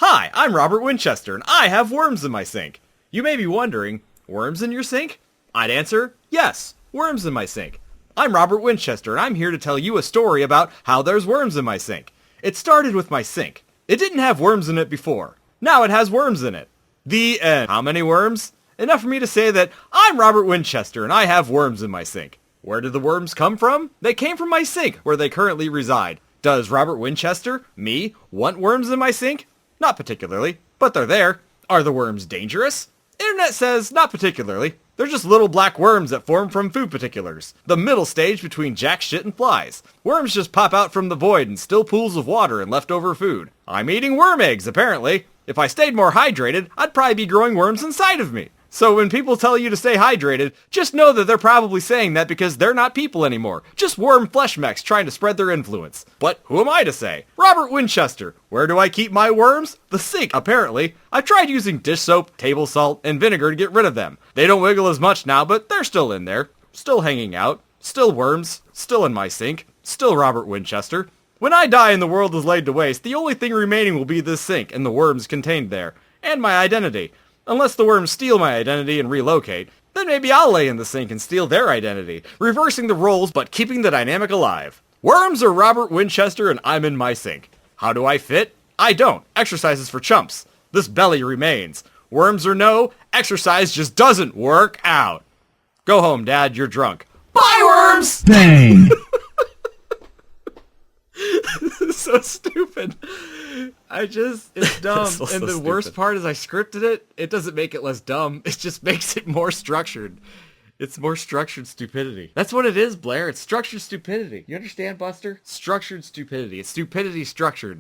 Hi, I'm Robert Winchester, and I have worms in my sink. You may be wondering, worms in your sink? I'd answer, yes, worms in my sink. I'm Robert Winchester, and I'm here to tell you a story about how there's worms in my sink. It started with my sink. It didn't have worms in it before. Now it has worms in it. The end. How many worms? Enough for me to say that I'm Robert Winchester, and I have worms in my sink. Where did the worms come from? They came from my sink, where they currently reside. Does Robert Winchester, me, want worms in my sink? Not particularly, but they're there. Are the worms dangerous? Internet says not particularly. They're just little black worms that form from food particulars. The middle stage between jack shit and flies. Worms just pop out from the void in still pools of water and leftover food. I'm eating worm eggs, apparently. If I stayed more hydrated, I'd probably be growing worms inside of me. So when people tell you to stay hydrated, just know that they're probably saying that because they're not people anymore. Just worm flesh mechs trying to spread their influence. But who am I to say? Robert Winchester. Where do I keep my worms? The sink, apparently. I've tried using dish soap, table salt, and vinegar to get rid of them. They don't wiggle as much now, but they're still in there. Still hanging out. Still worms. Still in my sink. Still Robert Winchester. When I die and the world is laid to waste, the only thing remaining will be this sink and the worms contained there. And my identity. Unless the worms steal my identity and relocate, then maybe I'll lay in the sink and steal their identity, reversing the roles but keeping the dynamic alive. Worms are Robert Winchester and I'm in my sink. How do I fit? I don't. Exercise is for chumps. This belly remains. Worms or no, exercise just doesn't work out. Go home, Dad, you're drunk. Bye, worms! Bang! So stupid. It's dumb. So And the worst stupid. part is I scripted it. It doesn't make it less dumb. It just makes it more structured. It's more structured stupidity. That's what it is, Blair. It's structured stupidity. You understand, Buster? Structured stupidity. It's stupidity structured.